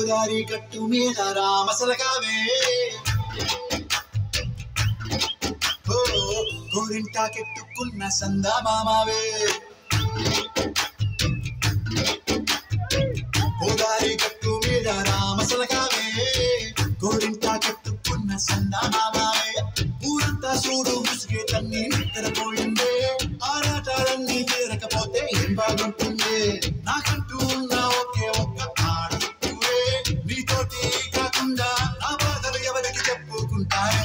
గోదారి గట్టు మీద రామసలకావే గోరింటాకెట్టుకున్న సందమామావే గోదారి గట్టు మీద రామసలకావే గోరింటాకెట్టుకున్న సందమామావే ఊరంతా చూడు ముసుగే తన్ని నిద్రపోయిందే ఆరాటాలన్నీ తీరకపోతే ఏం బాగుంటుంది నాకంటూ ఉన్న ఒకే ఒక్క ఆడవే నీతోటి కాకుండా నా బాధలు ఎవరికి చెప్పుకుంటారు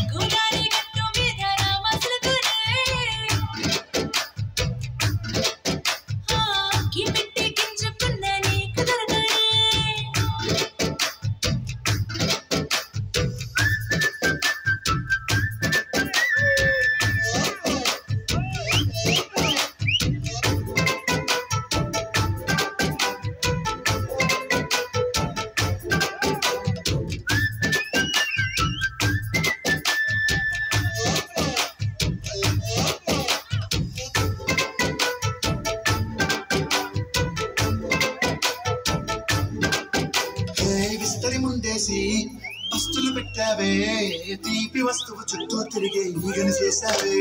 ముందేసి పస్తులు పెట్టావే తీపి వస్తువు చుట్టూ తిరిగే ఈగను చేసావే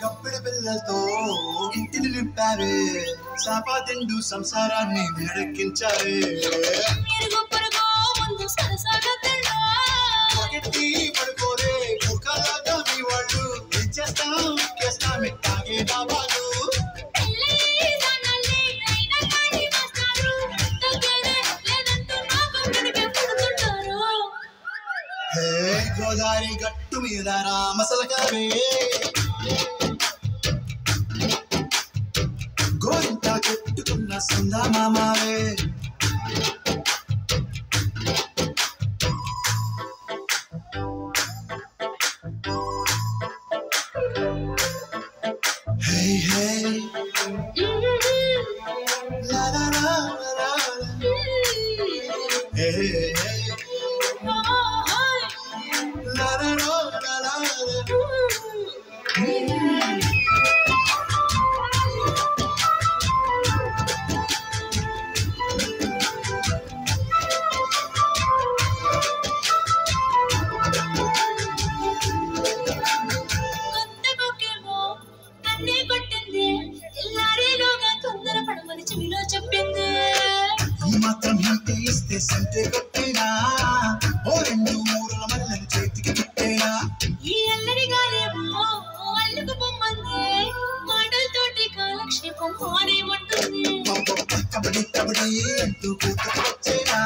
గప్పిడి పిల్లలతో ఇంటిని నింపావే సాపాదిండు సంసారాన్ని వేడెక్కించావే పడుకోరే కుక్కలాగా మీ వాళ్ళు ఏం చేస్తాం ఎక్కేస్తాం తాగే డాబాలు గోదారి గట్టు మీద రామసలకావే గోరింటా కొట్టుకున్న సందమామావే Hey, hey. La la la la la. Hey, hey. La la la la la. సంటే కొట్టేనా ఓ రెండు మూరల మల్లెలు చేతికి చుట్టేనా ఈ అల్లరి గాలేమో అల్లుకు పొమ్మంది మాటలతోటి కాలక్షేపం మారేమంటుంది కబడ్డీ కబడ్డీ అంటూ కూతురు వచ్చేనా